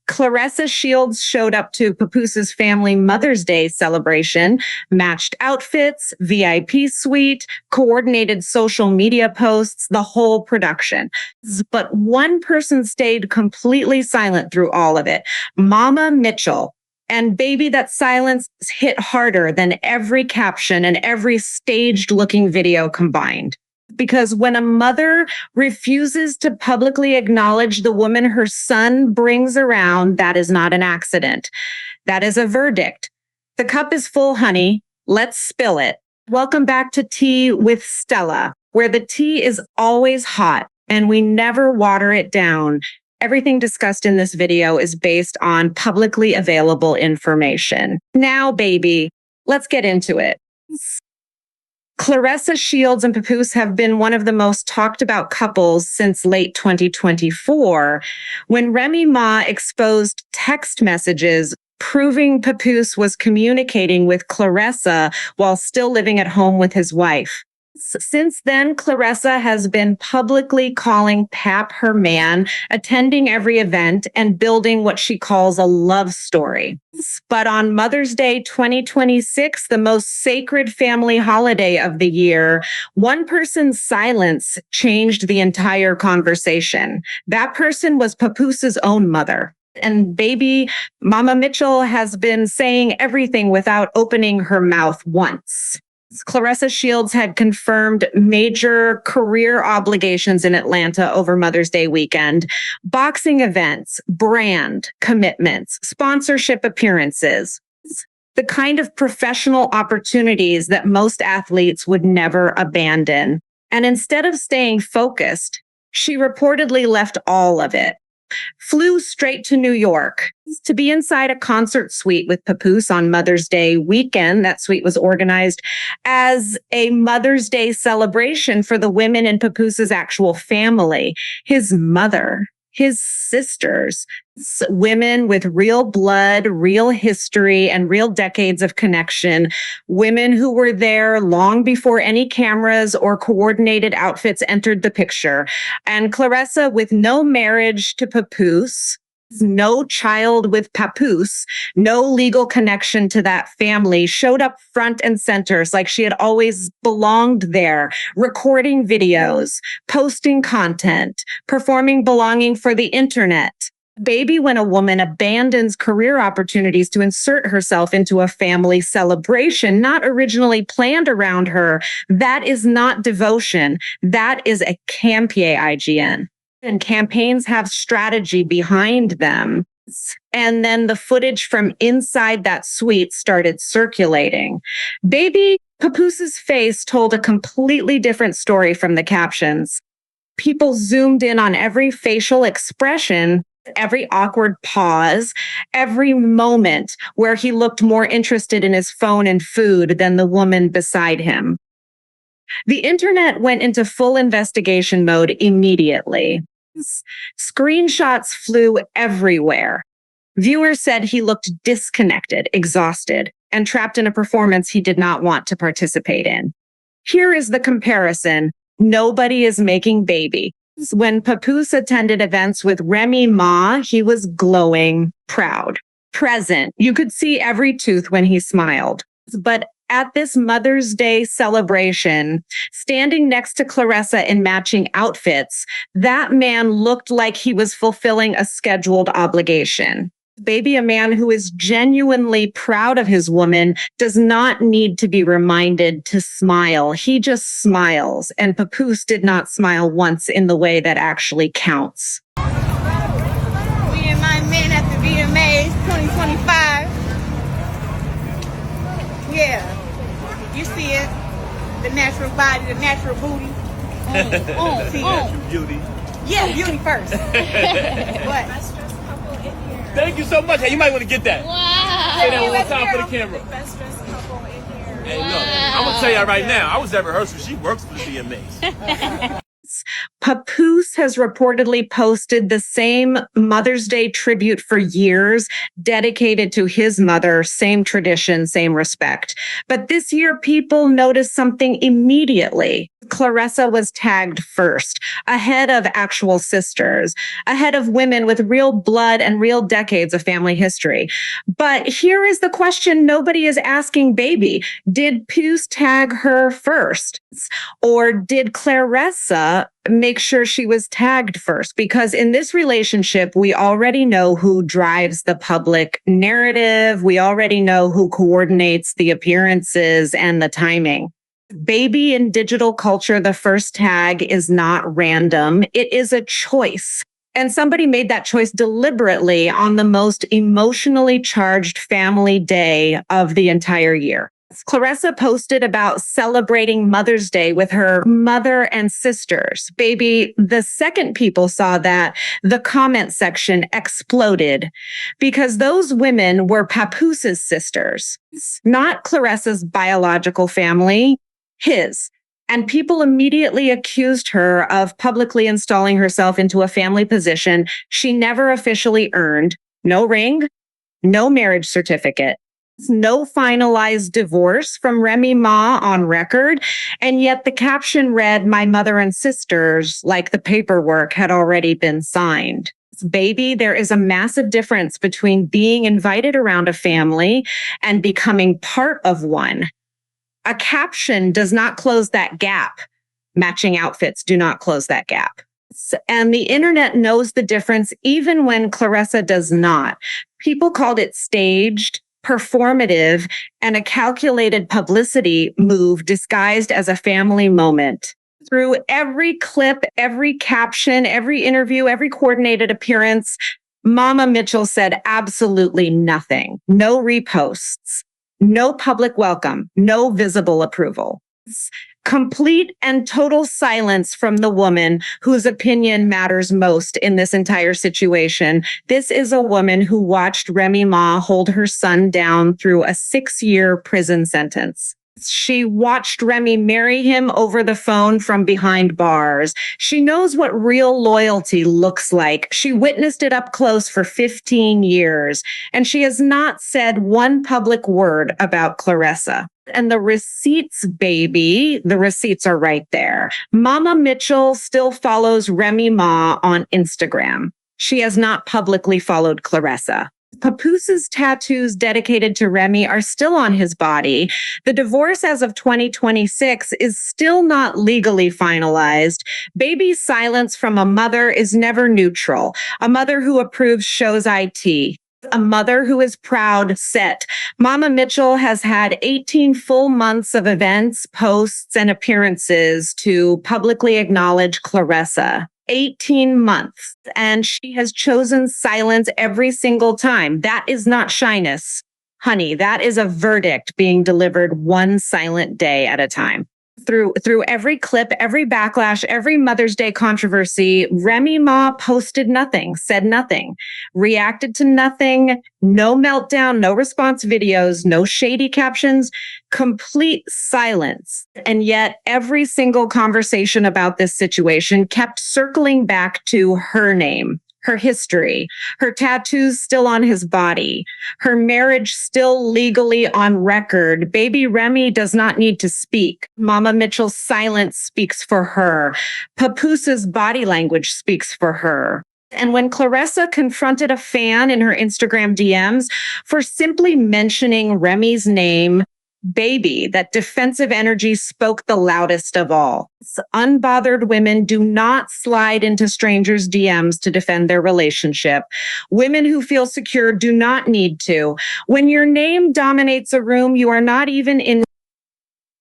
Claressa Shields showed up to Papoose's family Mother's Day celebration, matched outfits, VIP suite, coordinated social media posts, the whole production. But one person stayed completely silent through all of it, Mama Mitchell. And baby, that silence hit harder than every caption and every staged looking video combined. Because when a mother refuses to publicly acknowledge the woman her son brings around, that is not an accident. That is a verdict. The cup is full, honey. Let's spill it. Welcome back to Tea with Stella, where the tea is always hot and we never water it down. Everything discussed in this video is based on publicly available information. Now, baby, let's get into it. Claressa Shields and Papoose have been one of the most talked about couples since late 2024, when Remy Ma exposed text messages proving Papoose was communicating with Claressa while still living at home with his wife. Since then, Claressa has been publicly calling Pap her man, attending every event, and building what she calls a love story. But on Mother's Day 2026, the most sacred family holiday of the year, one person's silence changed the entire conversation. That person was Papoose's own mother. And baby, Mama Mitchell has been saying everything without opening her mouth once. Claressa Shields had confirmed major career obligations in Atlanta over Mother's Day weekend, boxing events, brand commitments, sponsorship appearances, the kind of professional opportunities that most athletes would never abandon. And instead of staying focused, she reportedly left all of it. Flew straight to New York to be inside a concert suite with Papoose on Mother's Day weekend. That suite was organized as a Mother's Day celebration for the women in Papoose's actual family, his mother, his sisters, women with real blood, real history, and real decades of connection, women who were there long before any cameras or coordinated outfits entered the picture. And Claressa, with no marriage to Papoose, no child with Papoose, no legal connection to that family, showed up front and center like she had always belonged there, recording videos, posting content, performing belonging for the internet. Baby, when a woman abandons career opportunities to insert herself into a family celebration not originally planned around her, that is not devotion. That is a campie IGN. And campaigns have strategy behind them. And then the footage from inside that suite started circulating. Baby Papoose's face told a completely different story from the captions. People zoomed in on every facial expression, every awkward pause, every moment where he looked more interested in his phone and food than the woman beside him. The internet went into full investigation mode immediately. Screenshots flew everywhere. Viewers said he looked disconnected, exhausted, and trapped in a performance he did not want to participate in. Here is the comparison. Nobody is making baby. When Papoose attended events with Remy Ma, he was glowing, proud, present. You could see every tooth when he smiled. But at this Mother's Day celebration, standing next to Claressa in matching outfits, that man looked like he was fulfilling a scheduled obligation. Baby, a man who is genuinely proud of his woman does not need to be reminded to smile. He just smiles, and Papoose did not smile once in the way that actually counts. Me and my man at the VMAs 2025. Yeah. You see it, the natural body, the natural booty. See natural beauty. Yeah, beauty first. What? Best dressed couple in here. Thank you so much. Hey, you might want to get that. Wow. Say that one more time for the camera. Best dressed couple in here. Hey, look, I'm gonna tell you right now. I was at rehearsal. She works for the VMAs. Papoose has reportedly posted the same Mother's Day tribute for years, dedicated to his mother, same tradition, same respect. But this year, people noticed something immediately. Claressa was tagged first, ahead of actual sisters, ahead of women with real blood and real decades of family history. But here is the question nobody is asking Baby. Did Papoose tag her first? Or did Claressa make sure she was tagged first? Because in this relationship, we already know who drives the public narrative. We already know who coordinates the appearances and the timing. Baby in digital culture, the first tag is not random. It is a choice. And somebody made that choice deliberately on the most emotionally charged family day of the entire year. Claressa posted about celebrating Mother's Day with her mother and sisters. Baby, the second people saw that, the comment section exploded because those women were Papoose's sisters, not Claressa's biological family. His. And people immediately accused her of publicly installing herself into a family position she never officially earned. No ring, no marriage certificate, no finalized divorce from Remy Ma on record. And yet the caption read, "My mother and sisters," like the paperwork had already been signed. Baby, there is a massive difference between being invited around a family and becoming part of one. A caption does not close that gap. Matching outfits do not close that gap. And the internet knows the difference even when Claressa does not. People called it staged, performative, and a calculated publicity move disguised as a family moment. Through every clip, every caption, every interview, every coordinated appearance, Mama Mitchell said absolutely nothing. No reposts. No public welcome, no visible approval. Complete and total silence from the woman whose opinion matters most in this entire situation. This is a woman who watched Remy Ma hold her son down through a 6-year prison sentence. She watched Remy marry him over the phone from behind bars. She knows what real loyalty looks like. She witnessed it up close for 15 years, and she has not said one public word about Claressa. And the receipts, baby, the receipts are right there. Mama Mitchell still follows Remy Ma on Instagram. She has not publicly followed Claressa. Papoose's tattoos dedicated to Remy are still on his body. The divorce as of 2026 is still not legally finalized. Baby's silence from a mother is never neutral. A mother who approves shows IT. A mother who is proud, set. Mama Mitchell has had 18 full months of events, posts, and appearances to publicly acknowledge Claressa. 18 months, and she has chosen silence every single time. That is not shyness, honey. That is a verdict being delivered one silent day at a time. Through every clip, every backlash, every Mother's Day controversy, Remy Ma posted nothing, said nothing, reacted to nothing, no meltdown, no response videos, no shady captions, complete silence. And yet every single conversation about this situation kept circling back to her name, her history, her tattoos still on his body, her marriage still legally on record. Baby Remy does not need to speak. Mama Mitchell's silence speaks for her. Papoose's body language speaks for her. And when Claressa confronted a fan in her Instagram DMs for simply mentioning Remy's name, baby, that defensive energy spoke the loudest of all. Unbothered women do not slide into strangers' DMs to defend their relationship. Women who feel secure do not need to. When your name dominates a room, you are not even in.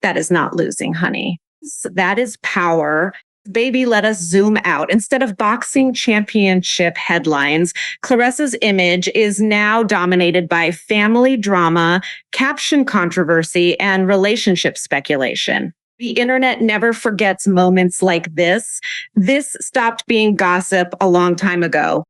That is not losing, honey. That is power. Baby, let us zoom out. Instead of boxing championship headlines, Claressa's image is now dominated by family drama, caption controversy, and relationship speculation. The internet never forgets moments like this. This stopped being gossip a long time ago.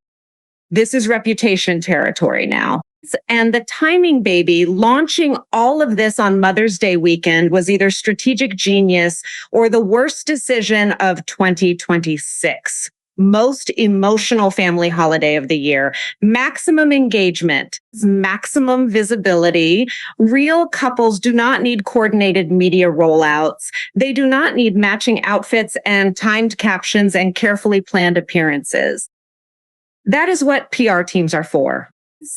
This is reputation territory now. And the timing, baby, launching all of this on Mother's Day weekend was either strategic genius or the worst decision of 2026. most emotional family holiday of the year, maximum engagement, maximum visibility. Real couples do not need coordinated media rollouts. They do not need matching outfits and timed captions and carefully planned appearances. That is what PR teams are for.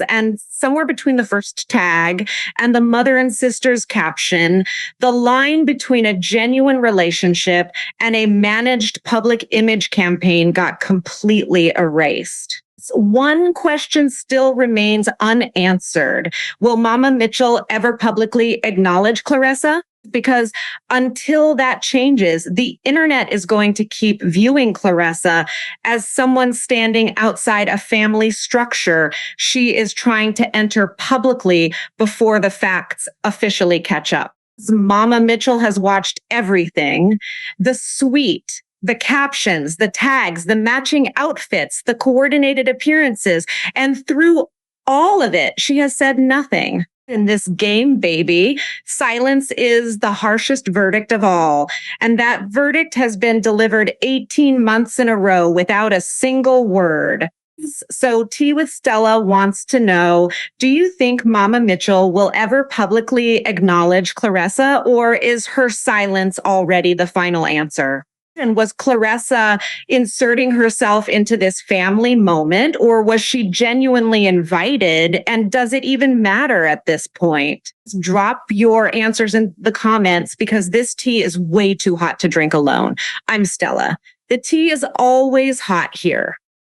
And somewhere between the first tag and the mother and sister's caption, the line between a genuine relationship and a managed public image campaign got completely erased. One question still remains unanswered. Will Mama Mitchell ever publicly acknowledge Claressa? Because until that changes, the internet is going to keep viewing Claressa as someone standing outside a family structure she is trying to enter publicly before the facts officially catch up. Mama Mitchell has watched everything, the suite, the captions, the tags, the matching outfits, the coordinated appearances, and through all of it, she has said nothing. In this game, baby, silence is the harshest verdict of all. And that verdict has been delivered 18 months in a row without a single word. So Tea with Stella wants to know, do you think Mama Mitchell will ever publicly acknowledge Claressa, or is her silence already the final answer? And was Claressa inserting herself into this family moment, or was she genuinely invited? And does it even matter at this point? Drop your answers in the comments, because this tea is way too hot to drink alone. I'm Stella. The tea is always hot here.